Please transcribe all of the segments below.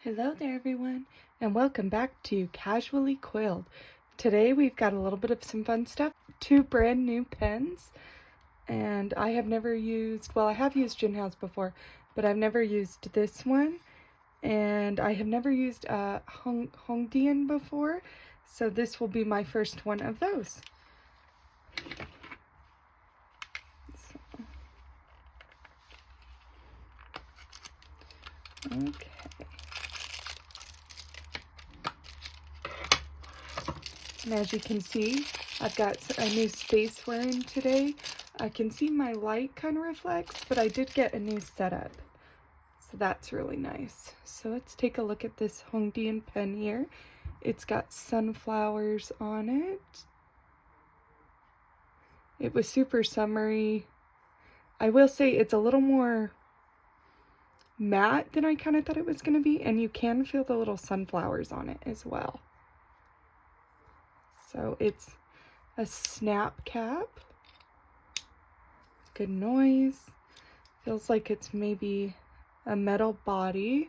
Hello there everyone, and welcome back to Casually Coiled. Today we've got a little bit of some fun stuff. 2 brand new pens, and I have never used, well I have used Jinhao's before, but I've never used this one, and I have never used Hongdian before, so this will be my first one of those. Okay. And as you can see, I've got a new space we're in today. I can see my light kind of reflects, but I did get a new setup. So that's really nice. So let's take a look at this Hongdian pen here. It's got sunflowers on it. It was super summery. I will say it's a little more matte than I kind of thought it was going to be, and you can feel the little sunflowers on it as well. So it's a snap cap. Good noise. Feels like it's maybe a metal body.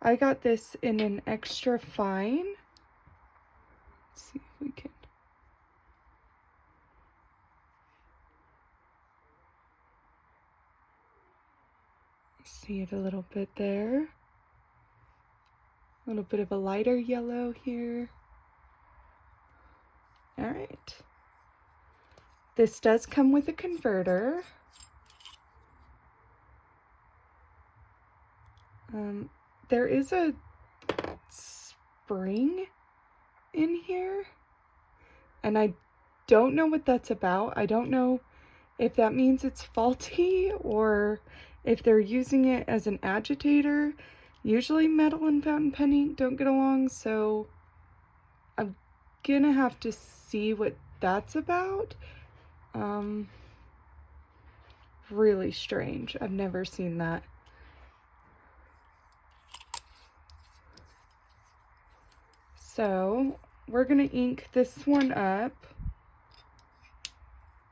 I got this in an extra fine. Let's see if we can. See it a little bit there. A little bit of a lighter yellow here. All right. This does come with a converter. There is a spring in here, and I don't know what that's about. I don't know if that means it's faulty or if they're using it as an agitator. Usually metal and fountain pen ink don't get along, so I'm gonna have to see what that's about. Really strange. I've never seen that. So we're gonna ink this one up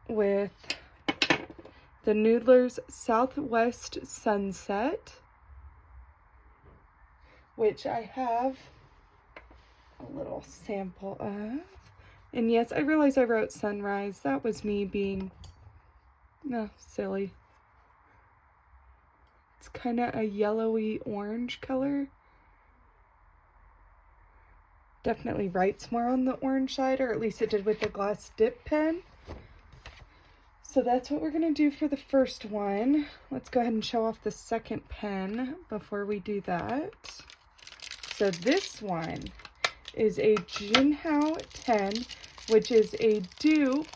with the Noodler's Southwest Sunset, which I have a little sample of. And yes, I realize I wrote sunrise. That was me being silly. It's kind of a yellowy orange color. Definitely writes more on the orange side, or at least it did with the glass dip pen. So that's what we're going to do for the first one. Let's go ahead and show off the second pen before we do that. So this one is a Jinhao 10, which is a dupe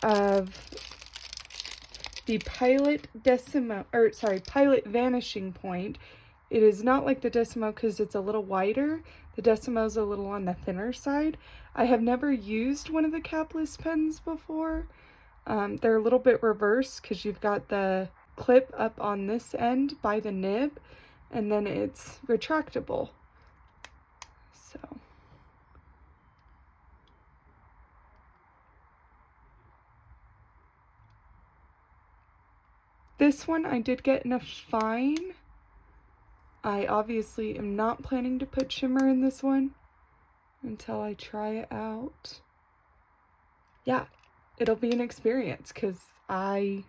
of the Pilot Vanishing Point. It is not like the Decimo because it's a little wider. The Decimo is a little on the thinner side. I have never used one of the capless pens before. They're a little bit reversed because you've got the clip up on this end by the nib, and then it's retractable. So this one I did get in a fine. I obviously am not planning to put shimmer in this one until I try it out. Yeah, it'll be an experience because I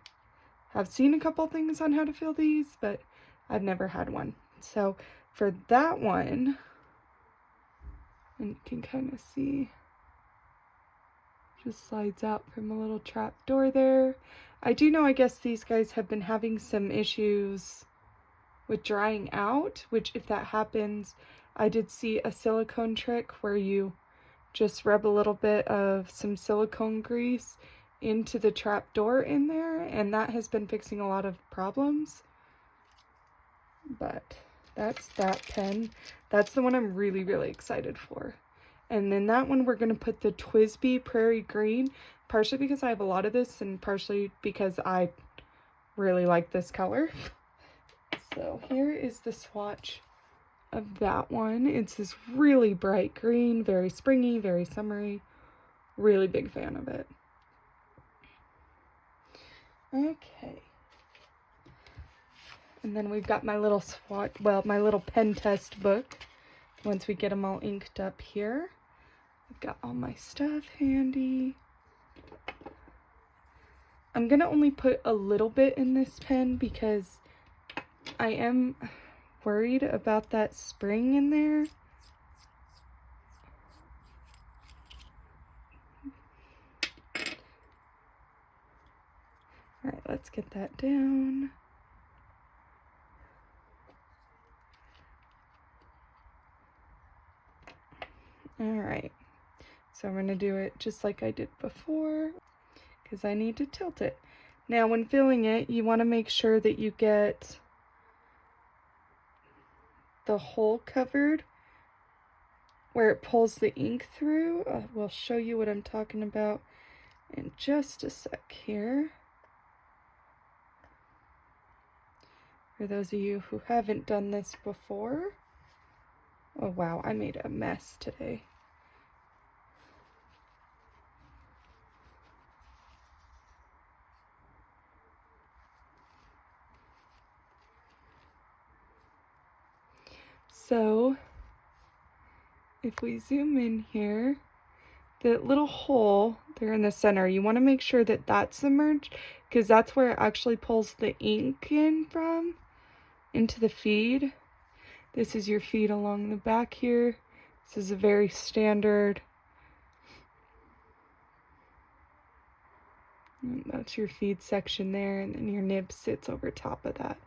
have seen a couple things on how to fill these, but I've never had one. So for that one, and you can kind of see, just slides out from a little trap door there. I do know, I guess these guys have been having some issues with drying out, which if that happens, I did see a silicone trick where you just rub a little bit of some silicone grease into the trap door in there, and that has been fixing a lot of problems. But that's that pen. That's the one I'm really, really excited for. And then that one we're going to put the Twisby Prairie Green, partially because I have a lot of this and partially because I really like this color. So here is the swatch of that one. It's this really bright green, very springy, very summery. Really big fan of it. Okay. And then we've got my little my little pen test book. Once we get them all inked up here, I've got all my stuff handy. I'm gonna only put a little bit in this pen because I am worried about that spring in there. All right, let's get that down. All right, so I'm gonna do it just like I did before because I need to tilt it. Now, when filling it, you wanna make sure that you get the hole covered where it pulls the ink through. We'll show you what I'm talking about in just a sec here. For those of you who haven't done this before. Oh wow, I made a mess today. So, if we zoom in here, the little hole there in the center, you want to make sure that that's submerged because that's where it actually pulls the ink in from into the feed. This is your feed along the back here. This is a very standard. And that's your feed section there, and then your nib sits over top of that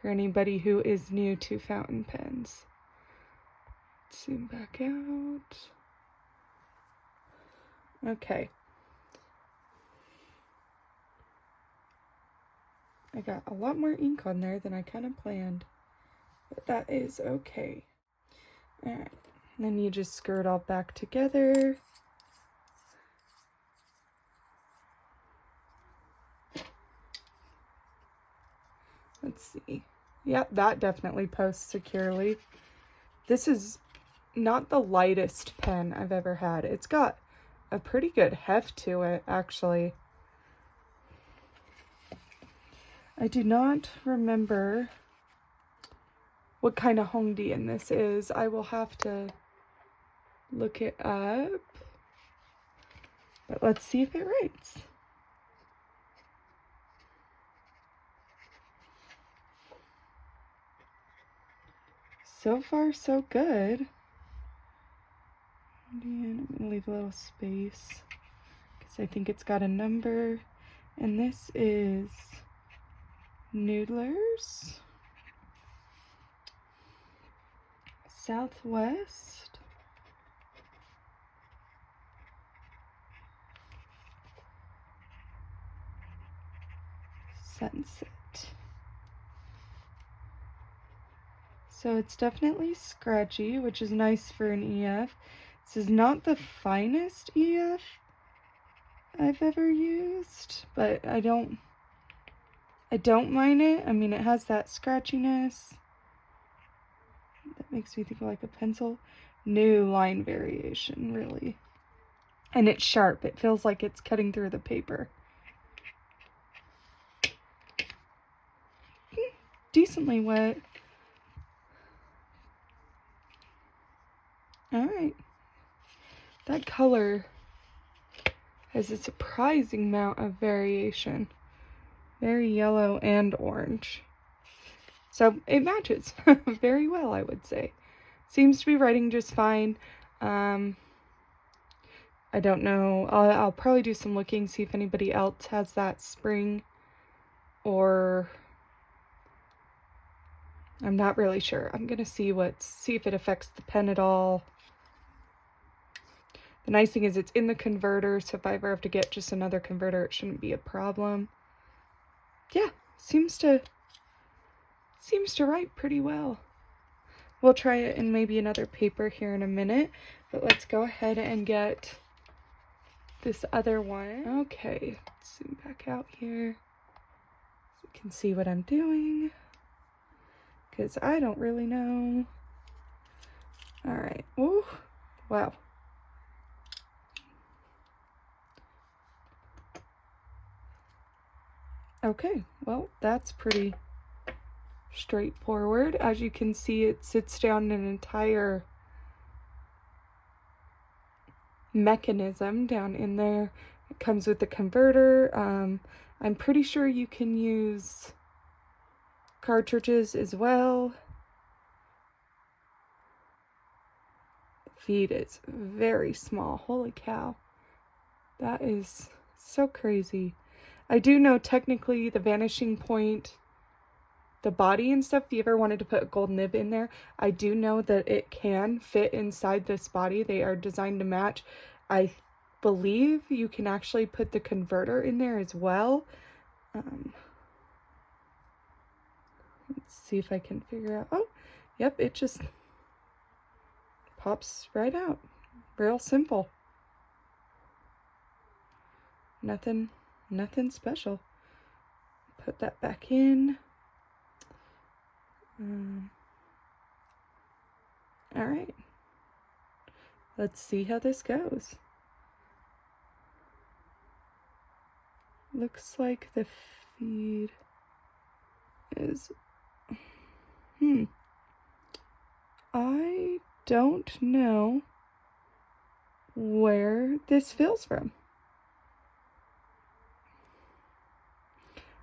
for anybody who is new to fountain pens. Zoom back out. Okay. I got a lot more ink on there than I kind of planned, but that is okay. All right, and then you just screw it all back together. Let's see. Yep, that definitely posts securely. This is not the lightest pen I've ever had. It's got a pretty good heft to it, actually. I do not remember what kind of Hongdian this is. I will have to look it up. But let's see if it writes. So far, so good. I'm gonna leave a little space because I think it's got a number. And this is Noodlers, Southwest, Sunset. So it's definitely scratchy, which is nice for an EF. This is not the finest EF I've ever used, but I don't mind it. I mean, it has that scratchiness that makes me think of like a pencil. New line variation, really. And it's sharp. It feels like it's cutting through the paper. Decently wet. All right. That color has a surprising amount of variation. Very yellow and orange. So it matches very well, I would say. Seems to be writing just fine. I don't know. I'll probably do some looking, see if anybody else has that spring, or I'm not really sure. I'm gonna see if it affects the pen at all. The nice thing is it's in the converter, so if I ever have to get just another converter, it shouldn't be a problem. Yeah, seems to write pretty well. We'll try it in maybe another paper here in a minute, but let's go ahead and get this other one. Okay, let's zoom back out here so you can see what I'm doing, because I don't really know. All right. Ooh, wow. Okay, well, that's pretty straightforward. As you can see, it sits down an entire mechanism down in there. It comes with the converter. I'm pretty sure you can use cartridges as well. The feed is very small. Holy cow. That is so crazy. I do know technically the vanishing point, the body and stuff, if you ever wanted to put a gold nib in there, I do know that it can fit inside this body. They are designed to match. I believe you can actually put the converter in there as well. Let's see if I can figure out. Oh, yep, it just pops right out. Real simple. Nothing special. Put that back in. All right. Let's see how this goes. Looks like the feed is... I don't know where this fills from.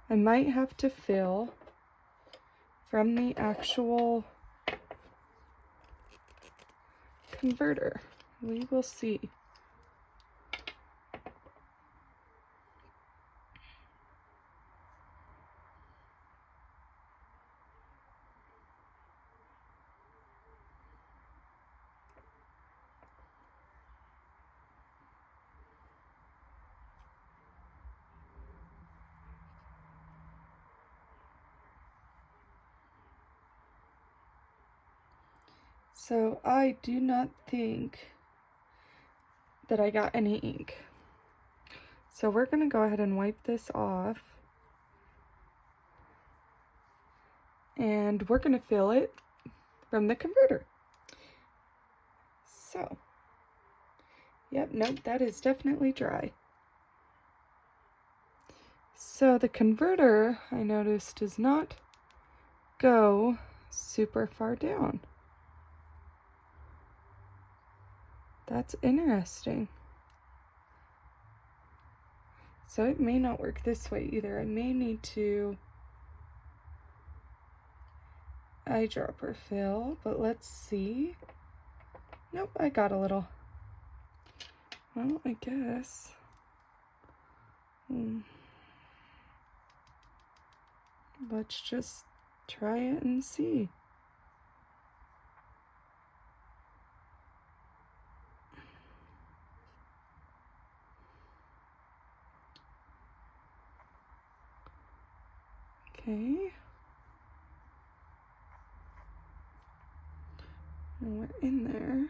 I might have to fill from the actual converter. We will see. So I do not think that I got any ink. So we're going to go ahead and wipe this off. And we're going to fill it from the converter. So, yep, nope, that is definitely dry. So the converter, I noticed, does not go super far down. That's interesting. So it may not work this way either. I may need to eyedropper fill, but let's see. Nope, I got a little. Well, I guess. Let's just try it and see. Okay. And we're in there.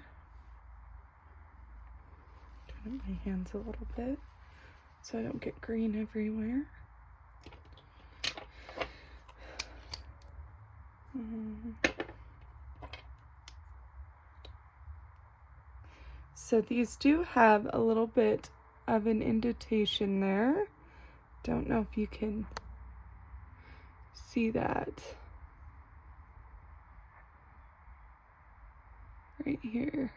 Turn up my hands a little bit so I don't get green everywhere. So these do have a little bit of an indentation there. Don't know if you can see that. Right here.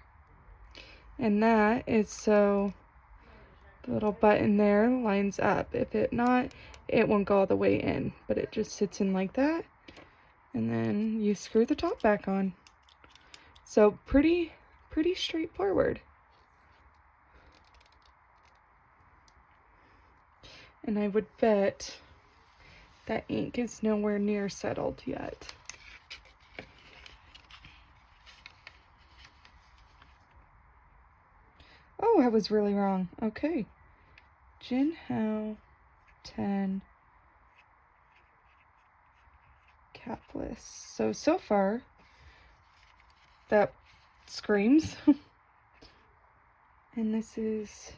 And that is so the little button there lines up. If it not, it won't go all the way in, but it just sits in like that. And then you screw the top back on. So pretty straightforward. And I would bet that ink is nowhere near settled yet. Oh, I was really wrong. Okay. Jinhao 10 capless. So far, that screams. And this is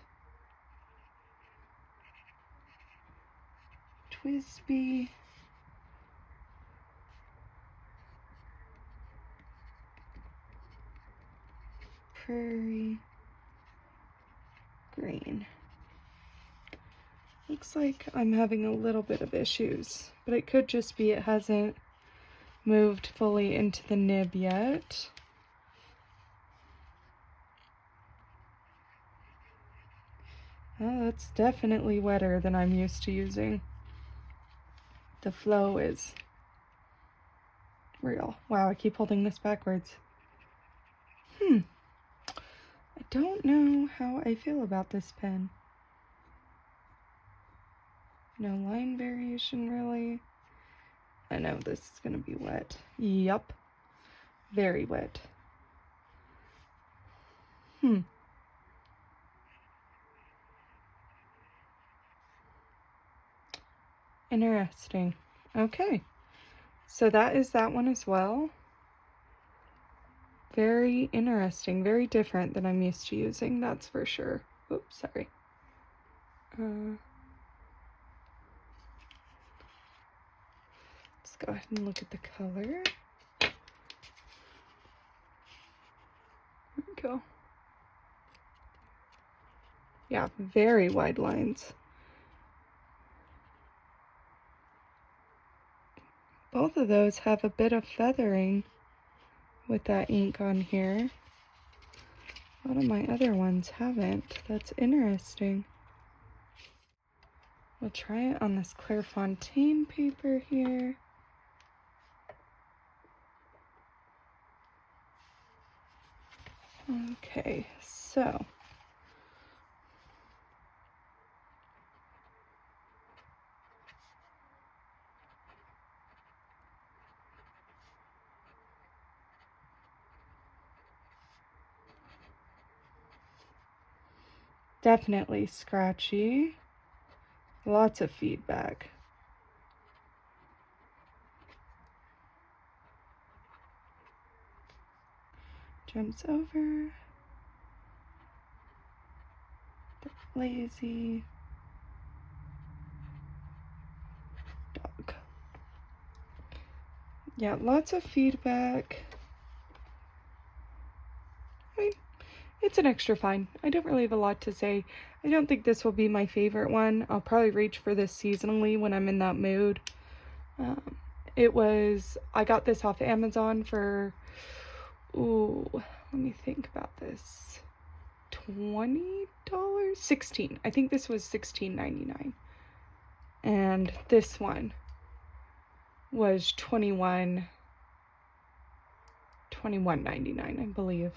Twisby. Prairie Green. Looks like I'm having a little bit of issues, but it could just be it hasn't moved fully into the nib yet. Oh, that's definitely wetter than I'm used to using. The flow is real. Wow, I keep holding this backwards. I don't know how I feel about this pen. No line variation, really. I know this is gonna be wet. Yup. Very wet. Interesting. Okay. So that is that one as well. Very interesting. Very different than I'm used to using, that's for sure. Oops, sorry. Let's go ahead and look at the color. There we go. Yeah, very wide lines. Both of those have a bit of feathering with that ink on here. A lot of my other ones haven't. That's interesting. We'll try it on this Clairefontaine paper here. Okay, so definitely scratchy. Lots of feedback. Jumps over. Lazy. Dog. Yeah, lots of feedback. I mean, it's an extra fine. I don't really have a lot to say. I don't think this will be my favorite one. I'll probably reach for this seasonally when I'm in that mood. I got this off Amazon for, let me think about this. $20? 16. I think this was $16.99. And this one was $21.99, I believe.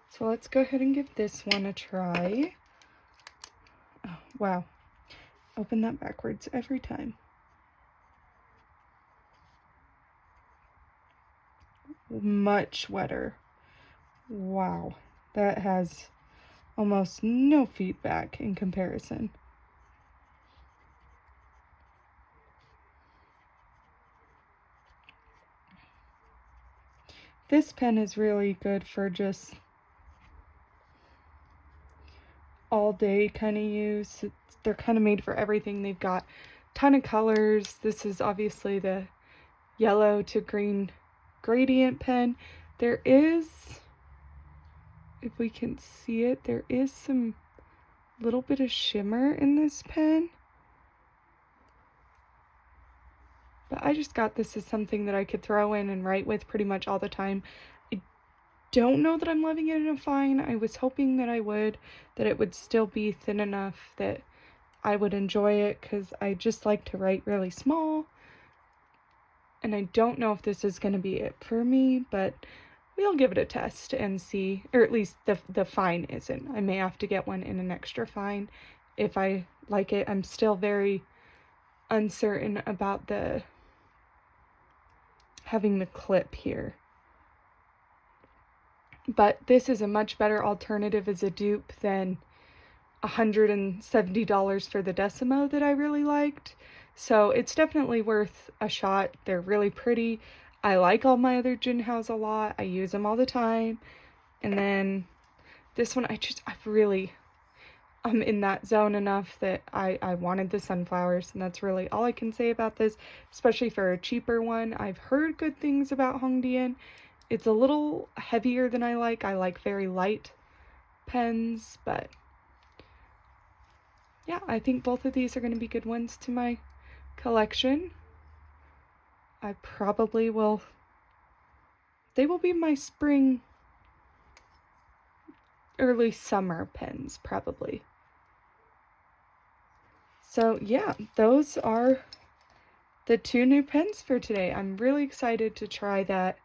So let's go ahead and give this one a try. Oh, wow. Open that backwards every time. Much wetter. Wow. That has almost no feedback in comparison. This pen is really good for just all day kind of use. They're kind of made for everything. They've got a ton of colors. This is obviously the yellow to green gradient pen. There is, if we can see it, there is some little bit of shimmer in this pen. But I just got this as something that I could throw in and write with pretty much all the time. I don't know that I'm loving it in a fine. I was hoping that I would, that it would still be thin enough that I would enjoy it, because I just like to write really small. And I don't know if this is going to be it for me, but we'll give it a test and see, or at least the fine isn't. I may have to get one in an extra fine if I like it. I'm still very uncertain about having the clip here. But this is a much better alternative as a dupe than $170 for the Decimo that I really liked. So it's definitely worth a shot. They're really pretty. I like all my other Jinhaos a lot. I use them all the time. And then this one, I'm in that zone enough that I wanted the sunflowers, and that's really all I can say about this, especially for a cheaper one. I've heard good things about Hongdian. It's a little heavier than I like. I like very light pens, but yeah, I think both of these are going to be good ones to my collection. I probably will, they will be my spring, early summer pens, probably. So yeah, those are the 2 new pens for today. I'm really excited to try that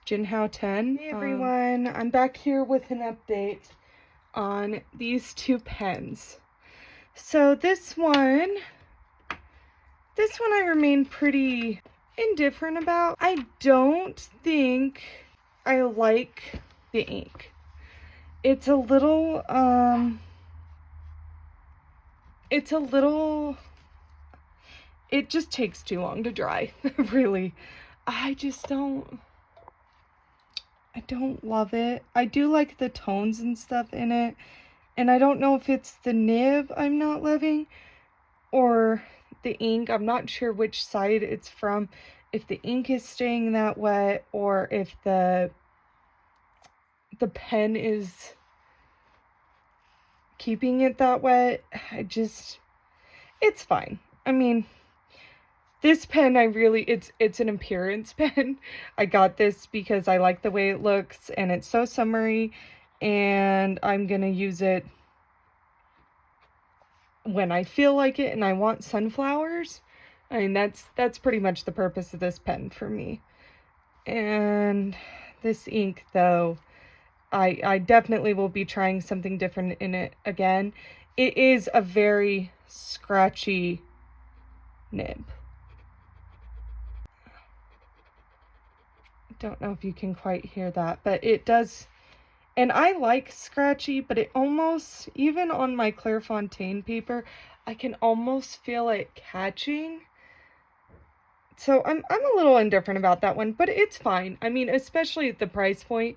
Jinhao 10. Hey everyone, I'm back here with an update on these 2 pens. So this one I remain pretty indifferent about. I don't think I like the ink. It's a little, it just takes too long to dry, really. I don't love it. I do like the tones and stuff in it, and I don't know if it's the nib I'm not loving or the ink. I'm not sure which side it's from, if the ink is staying that wet or if the pen is keeping it that wet. It's fine. I mean, this pen, it's an appearance pen. I got this because I like the way it looks and it's so summery, and I'm gonna use it when I feel like it and I want sunflowers. I mean, that's pretty much the purpose of this pen for me. And this ink, though, I definitely will be trying something different in it again. It is a very scratchy nib. Don't know if you can quite hear that, but it does. And I like scratchy, but it almost, even on my Clairefontaine paper, I can almost feel it catching. So I'm a little indifferent about that one, but it's fine. I mean, especially at the price point,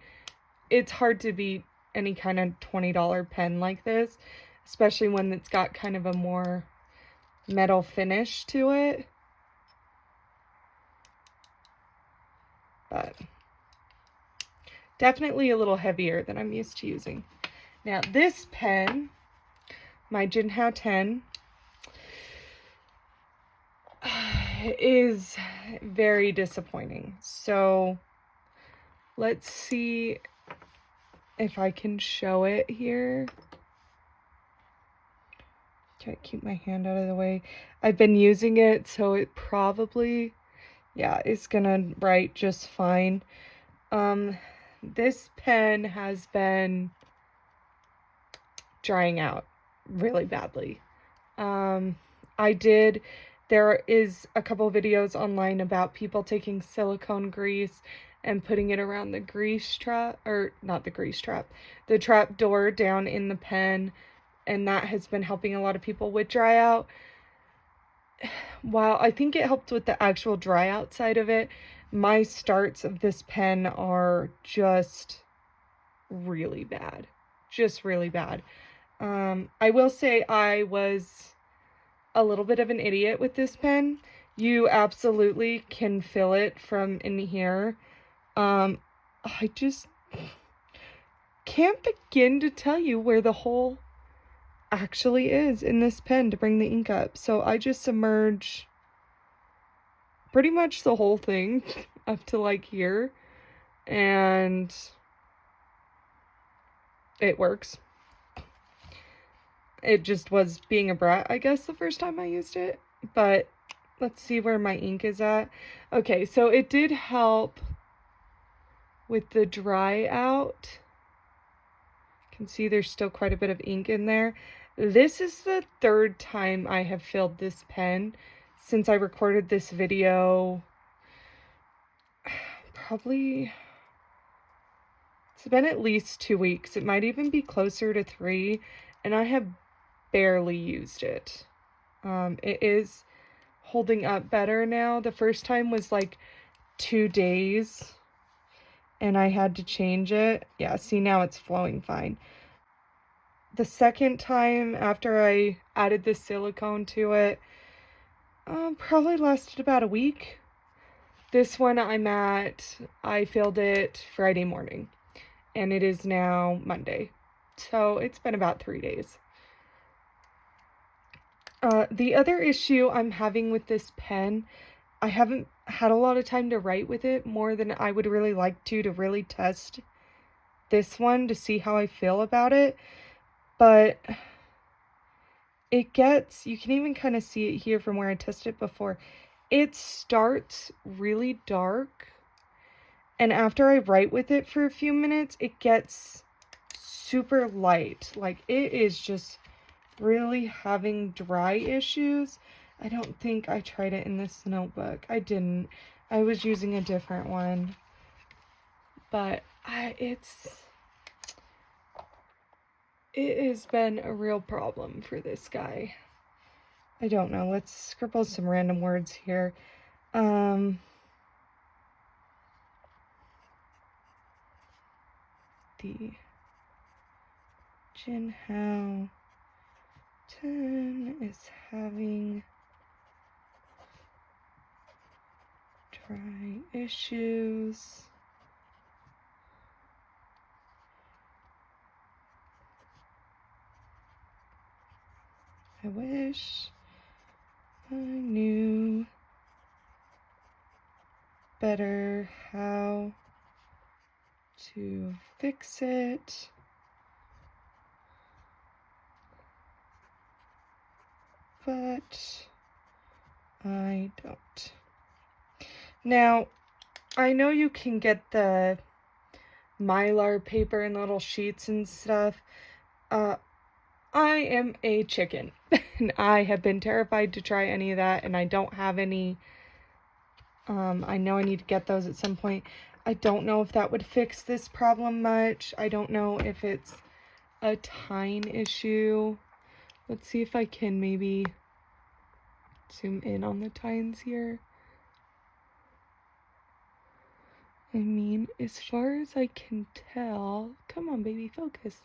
it's hard to beat any kind of $20 pen like this, especially when it's got kind of a more metal finish to it. But definitely a little heavier than I'm used to using. Now this pen, my Jinhao 10, is very disappointing. So let's see if I can show it here. Try to keep my hand out of the way. I've been using it, so it probably, yeah, it's gonna write just fine. This pen has been drying out really badly. There is a couple videos online about people taking silicone grease and putting it around the grease trap, or not the grease trap, the trap door down in the pen, and that has been helping a lot of people with dry out. While I think it helped with the actual dry out side of it, my starts of this pen are just really bad. Just really bad. I will say I was a little bit of an idiot with this pen. You absolutely can feel it from in here. I just can't begin to tell you where the hole actually is in this pen to bring the ink up. So I just submerge pretty much the whole thing up to like here, and it works. It just was being a brat, I guess, the first time I used it. But let's see where my ink is at. Okay, so it did help with the dry out. You can see there's still quite a bit of ink in there. This is the 3rd time I have filled this pen since I recorded this video. Probably, it's been at least 2 weeks. It might even be closer to 3, and I have barely used it. It is holding up better now. The first time was like 2 days, and I had to change it. Yeah, see, now it's flowing fine. The second time after I added the silicone to it, probably lasted about a week. This one I filled it Friday morning, and it is now Monday. So it's been about 3 days. The other issue I'm having with this pen, I haven't had a lot of time to write with it, more than I would really like to really test this one to see how I feel about it. But it gets, you can even kind of see it here from where I tested it before. It starts really dark, and after I write with it for a few minutes, it gets super light. Like, it is just really having dry issues. I don't think I tried it in this notebook. I didn't. I was using a different one. But it has been a real problem for this guy. I don't know. Let's scribble some random words here. The Jinhao 10 is having dry issues. I wish I knew better how to fix it. But I don't. Now, I know you can get the Mylar paper in little sheets and stuff. I am a chicken, and I have been terrified to try any of that, and I don't have any. I know I need to get those at some point. I don't know if that would fix this problem much. I don't know if it's a tine issue. Let's see if I can maybe zoom in on the tines here. I mean, as far as I can tell, come on, baby, focus.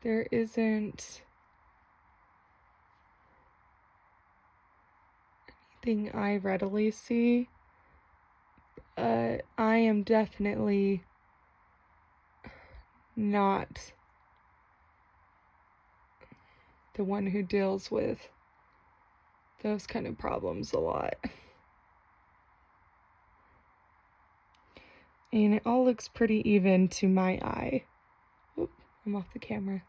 There isn't anything I readily see. I am definitely not the one who deals with those kind of problems a lot. And it all looks pretty even to my eye. Oop, I'm off the camera.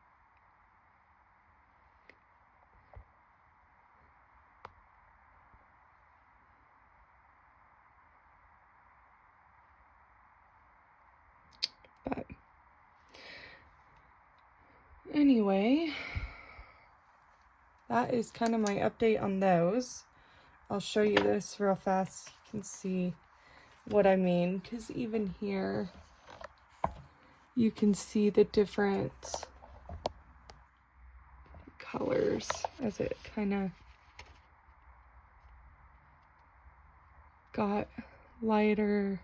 But anyway, that is kind of my update on those. I'll show you this real fast. You can see what I mean, because even here you can see the different colors as it kind of got lighter.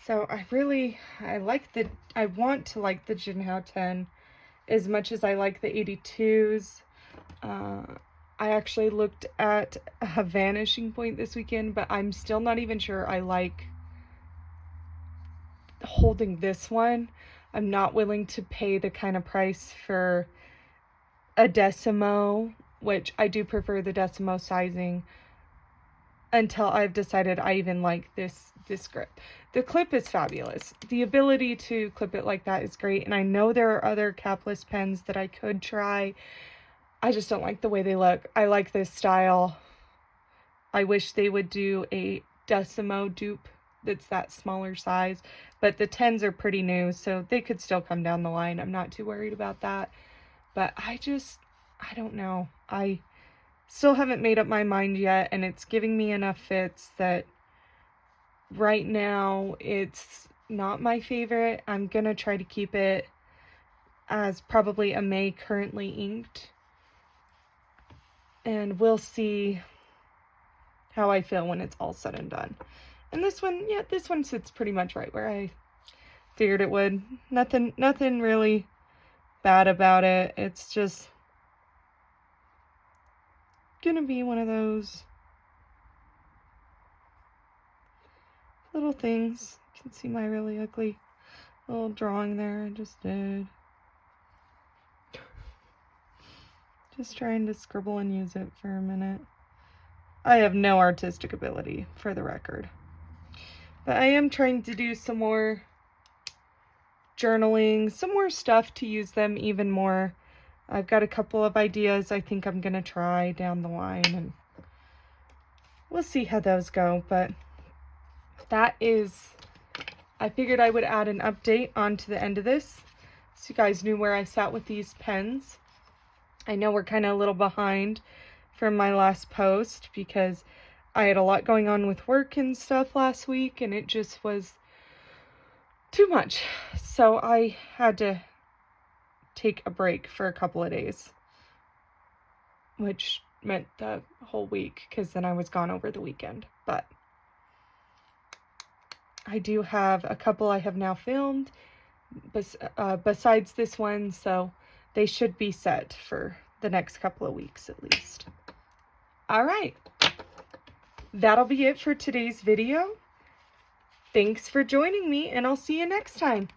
So I want to like the Jinhao 10 as much as I like the 82s. I actually looked at a vanishing point this weekend, but I'm still not even sure I like holding this one. I'm not willing to pay the kind of price for a Decimo, which I do prefer the Decimo sizing, until I've decided I even like this grip. The clip is fabulous. The ability to clip it like that is great, and I know there are other capless pens that I could try. I just don't like the way they look. I like this style. I wish they would do a Decimo dupe that's that smaller size, but the 10s are pretty new, so they could still come down the line. I'm not too worried about that, but I don't know. I still haven't made up my mind yet, and it's giving me enough fits that right now it's not my favorite. I'm gonna try to keep it as probably a May currently inked, and we'll see how I feel when it's all said and done. And this one, yeah, this one sits pretty much right where I figured it would. Nothing really bad about it. It's just gonna be one of those little things. You can see my really ugly little drawing there I just did. Just trying to scribble and use it for a minute. I have no artistic ability, for the record. But I am trying to do some more journaling, some more stuff to use them even more. I've got a couple of ideas I think I'm going to try down the line, and we'll see how those go. But that is, I figured I would add an update onto the end of this, so you guys knew where I sat with these pens. I know we're kind of a little behind from my last post because I had a lot going on with work and stuff last week, and it just was too much. So I had to take a break for a couple of days, which meant the whole week because then I was gone over the weekend. But I do have a couple I have now filmed besides this one, so they should be set for the next couple of weeks at least. All right, that'll be it for today's video. Thanks for joining me, and I'll see you next time.